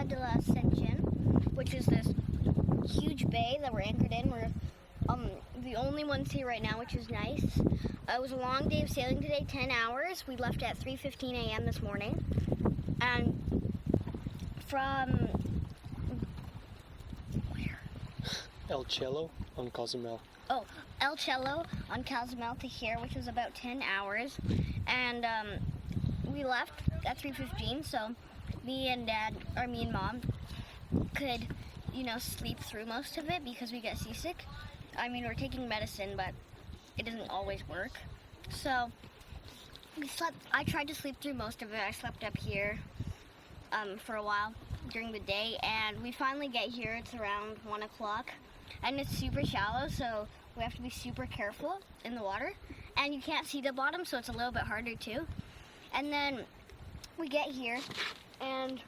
d'Ascension, which is this huge bay that we're anchored in. We're the only ones here right now, which is nice. It was a long day of sailing today, 10 hours. We left at 3:15 a.m. this morning. And from where? El Cello on Cozumel. Oh, El Cello on Cozumel to here, which was about 10 hours. And we left at 3:15, so me and Mom could, sleep through most of it because we get seasick. I mean, we're taking medicine, but it doesn't always work. So I tried to sleep through most of it. I slept up here for a while during the day, and we finally get here. It's around 1 o'clock, and it's super shallow, so we have to be super careful in the water. And you can't see the bottom, so it's a little bit harder too. And then we get here, and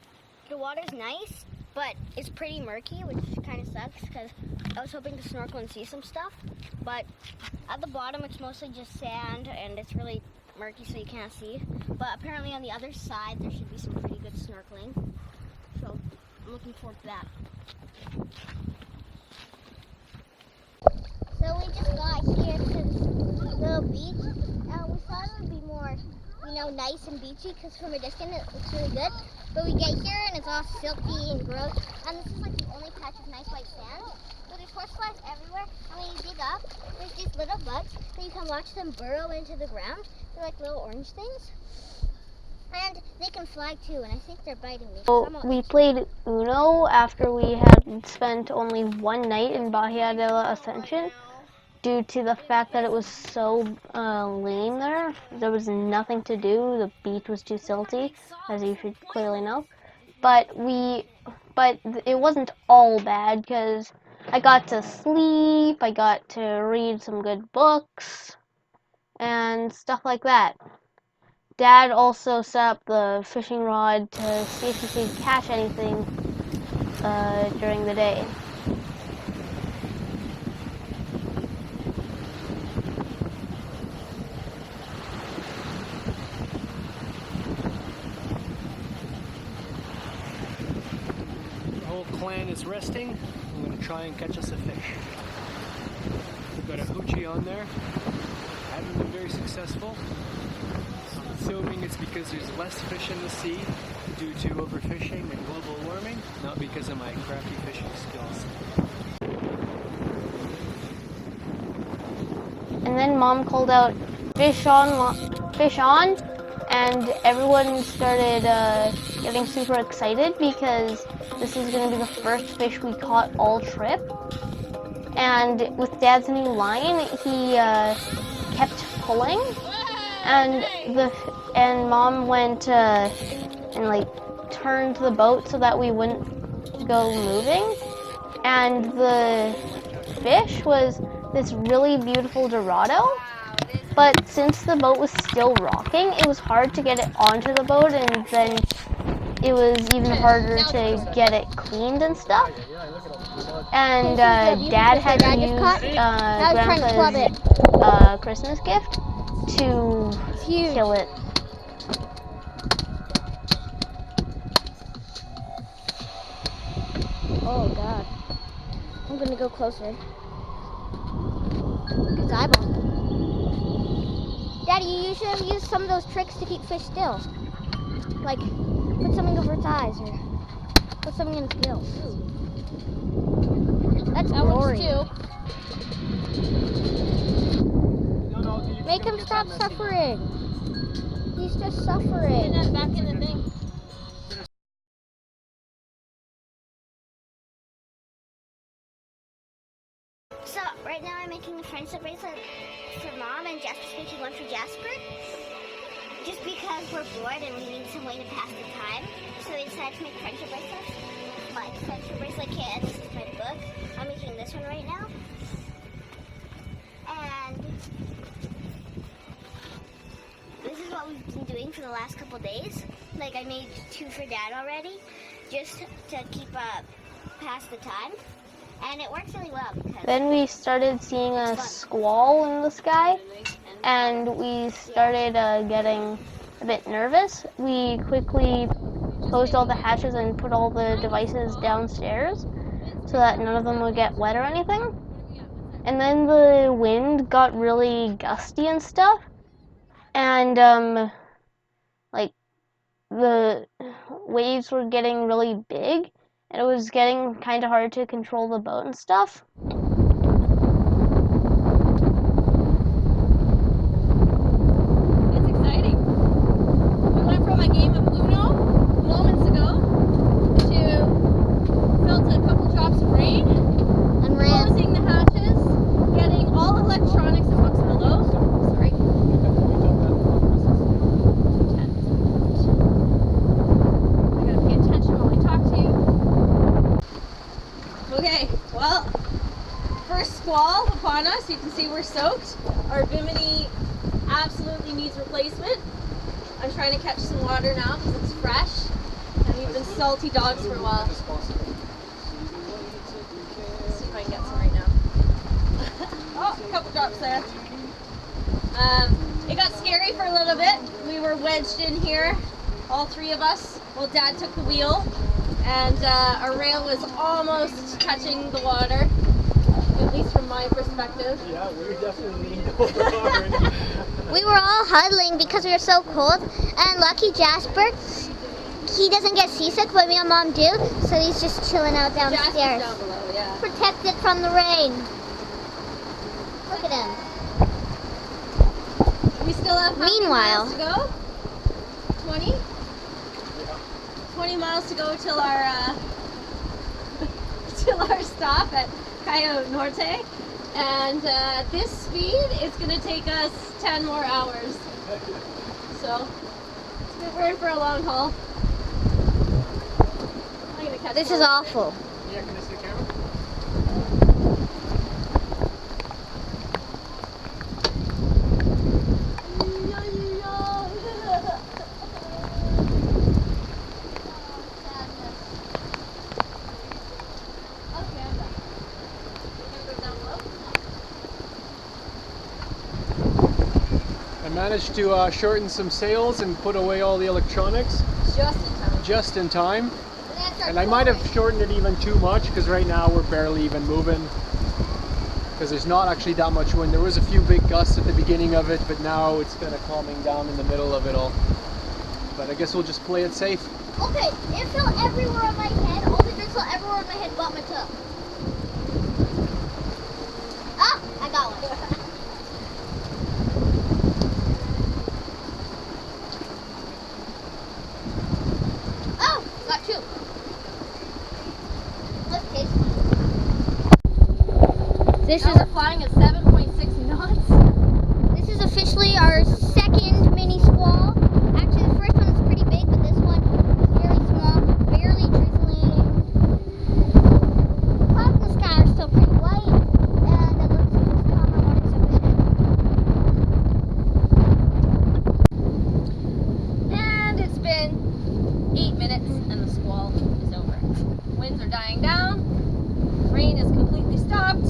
the water's nice, but it's pretty murky, which kind of sucks because I was hoping to snorkel and see some stuff. But at the bottom, it's mostly just sand, and it's really murky, so you can't see. But apparently on the other side, there should be some pretty good snorkeling. So I'm looking forward to that. So we just got here to this little beach. We thought it would be more, nice and beachy because from a distance it looks really good. But we get here and it's all silky and gross. And this is like the only patch of nice white sand. So there's horseflies everywhere. And when you dig up, there's these little bugs that you can watch them burrow into the ground. They're like little orange things. And they can fly too, and I think they're biting me. So we played Uno after we had spent only one night in Bahia de la Ascension due to the fact that it was so lame there. There was nothing to do. The beach was too silty, as you should clearly know. But it wasn't all bad because I got to sleep, I got to read some good books, and stuff like that. Dad also set up the fishing rod to see if he could catch anything during the day. The whole clan is resting. I'm going to try and catch us a fish. We've got a hoochie on there. Haven't been very successful. Assuming it's because there's less fish in the sea due to overfishing and global warming, not because of my crappy fishing skills. And then Mom called out, fish on, and everyone started getting super excited because this is going to be the first fish we caught all trip. And with Dad's new line, he kept pulling. And Mom went and turned the boat so that we wouldn't go moving. And the fish was this really beautiful Dorado. But since the boat was still rocking, it was hard to get it onto the boat, and then it was even harder to get it cleaned and stuff. And Dad had to use Grandpa's Christmas gift to kill it. Oh God. I'm gonna go closer. It's eyeball. Daddy, you should have used some of those tricks to keep fish still. Like, put something over its eyes or put something in its gills. That's glory. Make him stop suffering. He's just suffering. Put that back in the thing. So right now I'm making a friendship bracelet for Mom, and Jasper's making one for Jasper. Just because we're bored and we need some way to pass the time, so we decided to make friendship bracelets. My friendship bracelet kit. This is my book. I'm making this one right now. And this is what we've been doing for the last couple days. Like, I made 2 for Dad already, just to keep pass the time. And it works really well. Then we started seeing a squall in the sky, and we started getting a bit nervous. We quickly closed all the hatches and put all the devices downstairs so that none of them would get wet or anything. And then the wind got really gusty and stuff, and like the waves were getting really big, and it was getting kind of hard to control the boat and stuff. It's exciting. We went from a game of Uno moments ago to felt a couple drops of rain, And ran. closing the hatches, getting all electronics and books below. Sorry. I gotta pay attention while I talk to you. Okay, well, first squall upon us. You can see we're soaked. Our bimini absolutely needs replacement. I'm trying to catch some water now because it's fresh, and we've been salty dogs for a while. Let's see if I can get some right now. Oh, a couple drops there. It got scary for a little bit. We were wedged in here, all three of us. Well, Dad took the wheel, and our rail was almost touching the water, at least from my perspective. Yeah, we definitely leaned over hard. We were all huddling because we were so cold. And lucky Jasper, he doesn't get seasick, but me and Mom do. So he's just chilling out Jasper's downstairs. down below, yeah. Protected from the rain. Look at him. We still have how many Meanwhile- miles to go? 20? 20 miles to go till our till our stop at Cayo Norte. And at this speed, it's going to take us 10 more hours. So, we're in for a long haul. I'm gonna catch This more. is awful. Yeah, can I see the camera? I managed to shorten some sails and put away all the electronics Just in time. just in time. And I might have shortened it even too much because right now we're barely even moving because there's not actually that much wind. There was a few big gusts at the beginning of it, but now it's kind of calming down in the middle of it all. But I guess we'll just play it safe. Okay, it fell everywhere on my head. All the dirt fell everywhere on my head but my toe. Ah, I got one. Oh, got two. Let's taste one. This Now is we're flying at 7.6 knots. This is officially our second mini squall. Actually, the first one was pretty big, but this one is very small, barely drizzling. Clouds in the sky are still pretty white, and it looks like it's calmer waters up ahead. And it's been 8 minutes and the squall is over. Winds are dying down, rain is completely stopped,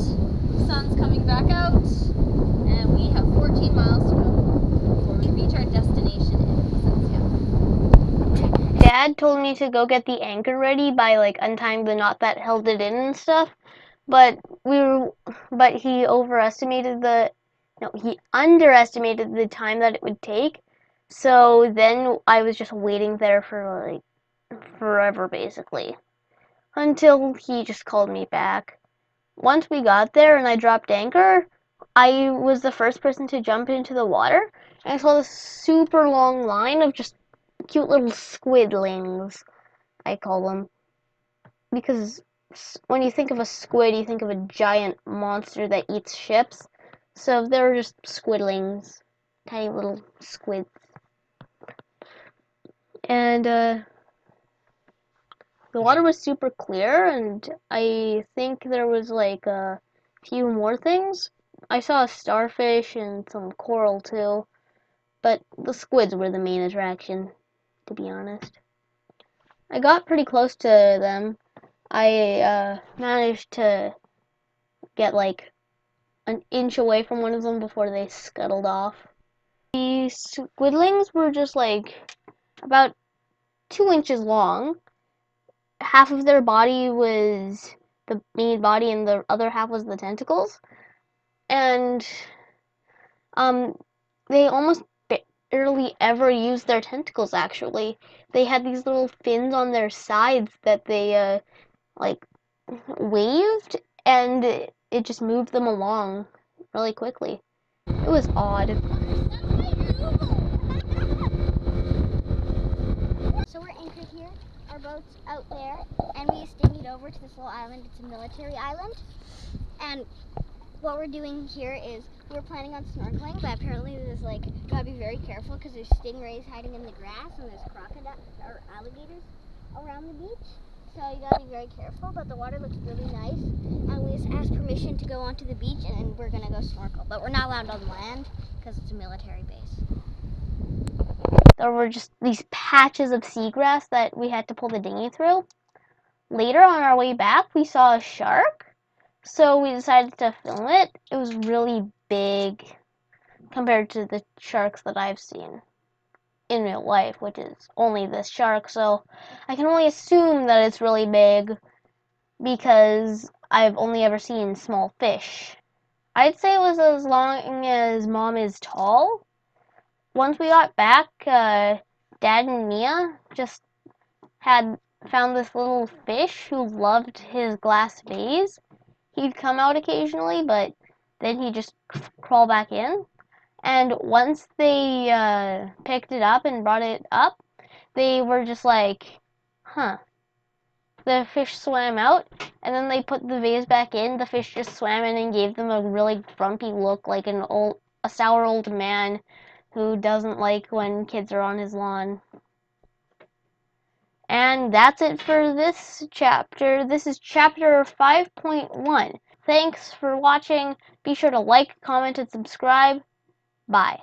sun's coming back out, and we have 14 miles to go before we reach our destination in Valencia. Dad told me to go get the anchor ready by like untying the knot that held it in and stuff, but he underestimated the time that it would take. So then I was just waiting there for like forever basically until he just called me back. Once we got there and I dropped anchor, I was the first person to jump into the water, and I saw this super long line of just cute little squidlings, I call them, because when you think of a squid, you think of a giant monster that eats ships. So they're just squidlings, tiny little squids. And the water was super clear, and I think there was like a few more things. I saw a starfish and some coral too, but the squids were the main attraction, to be honest. I got pretty close to them. I managed to get like an inch away from one of them before they scuttled off. The squidlings were just like about 2 inches long. Half of their body was the main body and the other half was the tentacles. And they almost barely ever used their tentacles, actually. They had these little fins on their sides that they like waved, and it just moved them along really quickly. It was odd. So we're anchored here. Our boat's out there, and we steamed over to this little island. It's a military island. And what we're doing here is we're planning on snorkeling, but apparently there's like, gotta be very careful because there's stingrays hiding in the grass and there's crocodiles or alligators around the beach. So you gotta be very careful, but the water looks really nice. And we just asked permission to go onto the beach and we're gonna go snorkel. But we're not allowed on land because it's a military base. There were just these patches of seagrass that we had to pull the dinghy through. Later on our way back, we saw a shark, so we decided to film it. It was really big compared to the sharks that I've seen in real life, which is only this shark, so I can only assume that it's really big because I've only ever seen small fish. I'd say it was as long as Mom is tall. Once we got back, Dad and Mia just had found this little fish who loved his glass vase. He'd come out occasionally, but then he'd just crawl back in. And once they picked it up and brought it up, they were just like, huh. The fish swam out, and then they put the vase back in. The fish just swam in and gave them a really grumpy look, like a sour old man who doesn't like when kids are on his lawn. And that's it for this chapter. This is chapter 5.1. Thanks for watching. Be sure to like, comment, and subscribe. Bye.